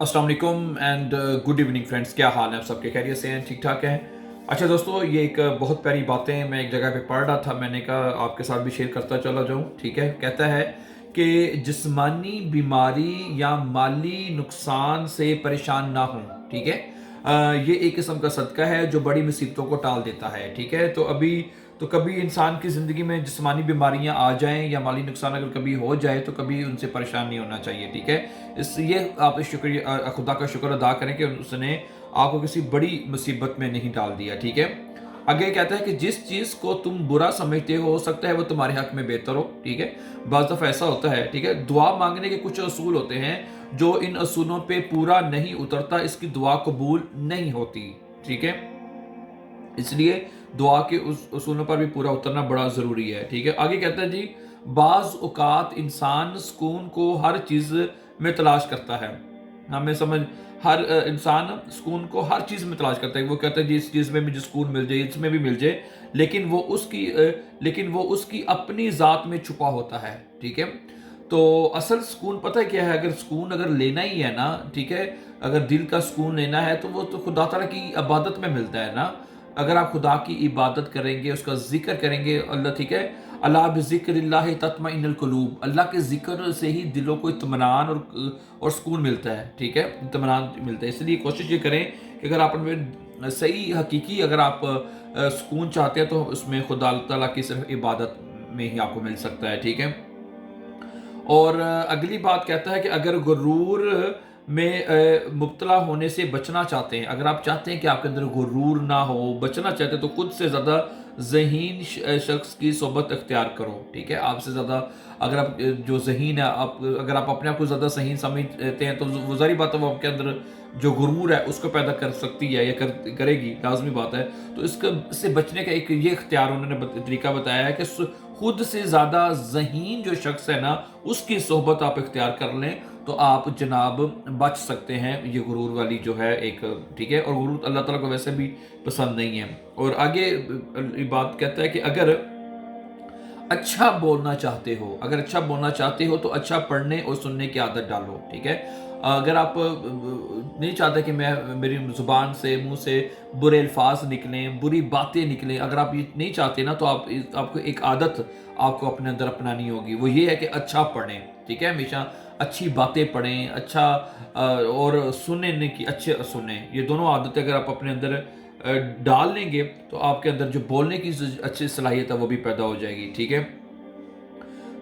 अस्सलाम वालेकुम and good evening friends. क्या हाल है आप सबके? खैरियत से हैं? ठीक ठाक हैं? अच्छा दोस्तों, ये एक बहुत प्यारी बातें मैं एक जगह पे पढ़ रहा था, मैंने कहा आपके साथ भी शेयर करता चला जाऊं। ठीक है, कहता है कि जिस्मानी बीमारी या माली नुकसान से परेशान ना हो। ठीक है, ये एक किस्म का सदका है जो बड़ी मुसीबतों को टाल देता है। ठीक है, तो कभी इंसान की ज़िंदगी में जिस्मानी बीमारियां आ जाएं या माली नुकसान अगर कभी हो जाए तो कभी उनसे परेशान नहीं होना चाहिए। ठीक है, इसलिए आप शुक्रिया खुदा का शुक्र अदा करें कि उसने आपको किसी बड़ी मुसीबत में नहीं डाल दिया। ठीक है, आगे कहता है कि जिस चीज़ को तुम बुरा समझते हो सकता है वो तुम्हारे हक में बेहतर हो। ठीक है, बाज़ दफ़ा ऐसा होता है। ठीक है, दुआ मांगने के कुछ असूल होते हैं, जो इन असूलों पे पूरा नहीं उतरता इसकी दुआ कबूल नहीं होती। ठीक है, इसलिए दुआ के उस उसूलों पर भी पूरा उतरना बड़ा ज़रूरी है। ठीक है, आगे कहता है जी, बाज़ औक़ात इंसान सुकून को हर चीज़ में तलाश करता है। हमें समझ हर इंसान सुकून को हर चीज़ में तलाश करता है। वो कहता है जी इस चीज़ में मुझे सुकून मिल जाए, इसमें भी मिल जाए, लेकिन वो उसकी अपनी ज़ात में छुपा होता है। ठीक है, तो असल सुकून पता है क्या है? अगर सुकून अगर लेना ही है ना, ठीक है, अगर दिल का सुकून लेना है तो वो तो खुदा ताला की इबादत में मिलता है ना। अगर आप खुदा की इबादत करेंगे, उसका जिक्र करेंगे, अल्लाह, ठीक है, अला बिज़िक्रिल्लाहि तत्मइन्नुल कुलूब, अल्लाह के जिक्र से ही दिलों को इत्मीनान और सुकून मिलता है। ठीक है, इत्मीनान मिलता है। इसलिए कोशिश ये करें कि अगर आप में सही हकीकी अगर आप सुकून चाहते हैं तो उसमें खुदा ताला की सिर्फ इबादत में ही आपको मिल सकता है। ठीक है, और अगली बात कहता है कि अगर गुरूर में मुब्तला होने से बचना चाहते हैं, अगर आप चाहते हैं कि आपके अंदर गुरूर ना हो, बचना चाहते हैं, तो खुद से ज़्यादा ज़हीन शख्स की सोबत अख्तियार करो। ठीक है, आपसे ज़्यादा अगर आप जो ज़हीन है, आप अगर आप अपने आप को ज़्यादा ज़हीन समझते हैं तो वो ज़ाहिर बात है वो आपके अंदर जो गुरूर है उसको पैदा कर सकती है या करेगी, लाजमी बात है। तो इससे बचने का एक ये इख्तियार उन्होंने तरीका बताया है कि खुद से ज़्यादा ज़हीन जो शख्स है ना, उसकी सोहबत आप इख्तियार कर लें तो आप जनाब बच सकते हैं ये गुरूर वाली जो है एक। ठीक है, और गुरूर अल्लाह ताला को वैसे भी पसंद नहीं है। और आगे ये बात कहता है कि अगर अच्छा बोलना चाहते हो, अगर अच्छा बोलना चाहते हो तो अच्छा पढ़ने और सुनने की आदत डालो। ठीक है, अगर आप नहीं चाहते कि मेरी ज़ुबान से, मुंह से बुरे अल्फाज निकलें, बुरी बातें निकलें, अगर आप ये नहीं चाहते ना तो आपको एक आदत आपको अपने अंदर अपनानी होगी। वो ये है कि अच्छा पढ़ें। ठीक है, हमेशा अच्छी बातें पढ़ें, अच्छा और सुनने की अच्छे सुने। ये दोनों आदतें अगर आप अपने अंदर डाल लेंगे तो आपके अंदर जो बोलने की अच्छी सलाहियत है वो भी पैदा हो जाएगी। ठीक है,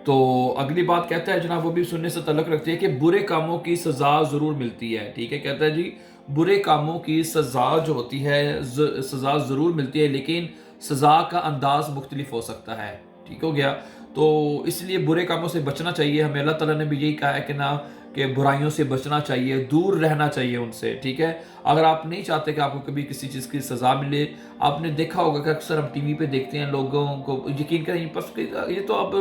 तो अगली बात कहता है जनाब, वो भी सुनने से तल्लुक़ रखती है कि बुरे कामों की सज़ा ज़रूर मिलती है। ठीक है, कहता है जी बुरे कामों की सज़ा जो होती है सज़ा ज़रूर मिलती है, लेकिन सज़ा का अंदाज़ मुख्तलिफ हो सकता है। ठीक हो गया, तो इसलिए बुरे कामों से बचना चाहिए हमें। अल्लाह ताला ने भी यही कहा है कि ना, कि बुराइयों से बचना चाहिए, दूर रहना चाहिए उनसे। ठीक है, अगर आप नहीं चाहते कि आपको कभी किसी चीज़ की सज़ा मिले, आपने देखा होगा कि अक्सर हम टीवी पे देखते हैं लोगों को, यकीन करें बस ये तो अब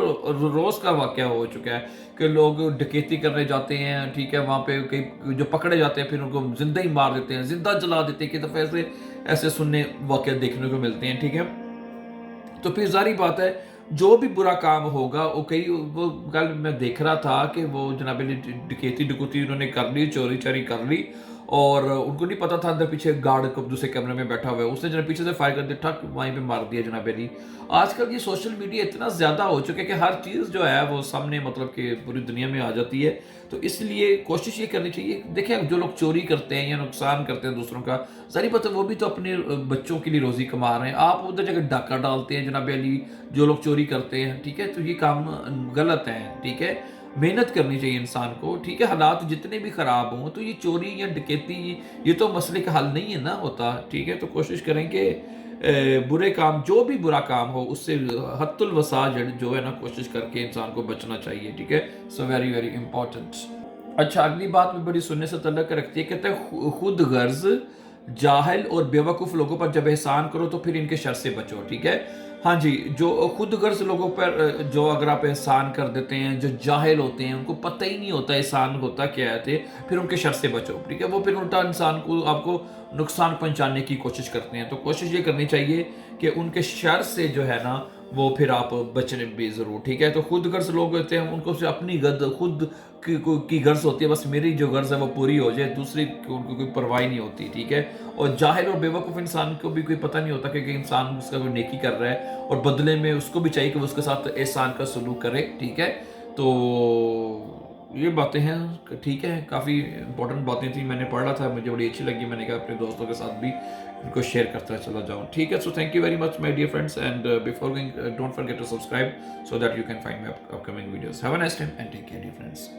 रोज़ का वाक़या हो चुका है कि लोग डकैती करने जाते हैं। ठीक है, वहाँ पे कई जो पकड़े जाते हैं फिर उनको ज़िंदा ही मार देते हैं, ज़िंदा जला देते हैं। कि दफ़े ऐसे सुनने वाक़या देखने को मिलते हैं। ठीक है, तो फिर ज़ाहिर बात है जो भी बुरा काम होगा वो कल मैं देख रहा था कि वो जनाब डकैती डकैती उन्होंने कर ली, चोरी चारी कर ली, और उनको नहीं पता था अंदर पीछे गार्ड दूसरे कमरे में बैठा हुआ है, उसने जनाब पीछे से फायर कर दिया, ठक वहीं पे मार दिया जनाब अली। आजकल ये सोशल मीडिया इतना ज़्यादा हो चुका है कि हर चीज़ जो है वो सामने, मतलब कि पूरी दुनिया में आ जाती है। तो इसलिए कोशिश ये करनी चाहिए, देखें जो लोग चोरी करते हैं या नुकसान करते हैं दूसरों का, ज़ाहिर बात है वो भी तो अपने बच्चों के लिए रोज़ी कमा रहे हैं। आप उधर जगह डाका डालते हैं जनाब अली, जो लोग चोरी करते हैं। ठीक है, तो ये काम गलत है। ठीक है, मेहनत करनी चाहिए इंसान को। ठीक है, हालात जितने भी ख़राब हों तो ये चोरी या डकैती ये तो मसले का हल नहीं है ना होता। ठीक है, तो कोशिश करें कि बुरे काम, जो भी बुरा काम हो उससे हद्दुल वसा जो है ना, कोशिश करके इंसान को बचना चाहिए। ठीक है, सो वेरी वेरी इंपॉर्टेंट। अच्छा, अगली बात भी बड़ी सुनने से तल्लुक़ रखती है। कहते हैं खुद गर्ज, जाहिल और बेवकूफ़ लोगों पर जब एहसान करो तो फिर इनके शर से बचो। ठीक है, हाँ जी, जो खुद गर्ज लोगों पर जो अगर आप एहसान कर देते हैं, जो जाहिल होते हैं, उनको पता ही नहीं होता एहसान होता क्या है, फिर उनके शर से बचो। ठीक है, वो फिर उल्टा इंसान को, आपको नुकसान पहुंचाने की कोशिश करते हैं। तो कोशिश ये करनी चाहिए कि उनके शर से जो है ना وہ پھر آپ بچنے بھی ضرور, ٹھیک ہے. تو خود غرض لوگ ہوتے ہیں, ان کو صرف اپنی خود کی غرض ہوتی ہے, بس میری جو غرض ہے وہ پوری ہو جائے, دوسری ان کو کوئی پرواہ نہیں ہوتی, ٹھیک ہے. اور جاہل اور بیوقوف انسان کو بھی کوئی پتہ نہیں ہوتا کہ انسان اس کا کوئی نیکی کر رہا ہے, اور بدلے میں اس کو بھی چاہیے کہ وہ اس کے ساتھ احسان کا سلوک کرے, ٹھیک ہے. تو یہ باتیں ہیں, ٹھیک ہے. کافی امپورٹنٹ باتیں تھیں, میں نے پڑھ رہا تھا, مجھے بڑی اچھی لگی, میں نے کہا اپنے دوستوں کے ساتھ بھی ان کو شیئر کرتا چلا جاؤں, ٹھیک ہے. So thank you very much my dear friends, and before going don't forget to subscribe so that you can find my upcoming videos. Have a nice time and take care, dear friends.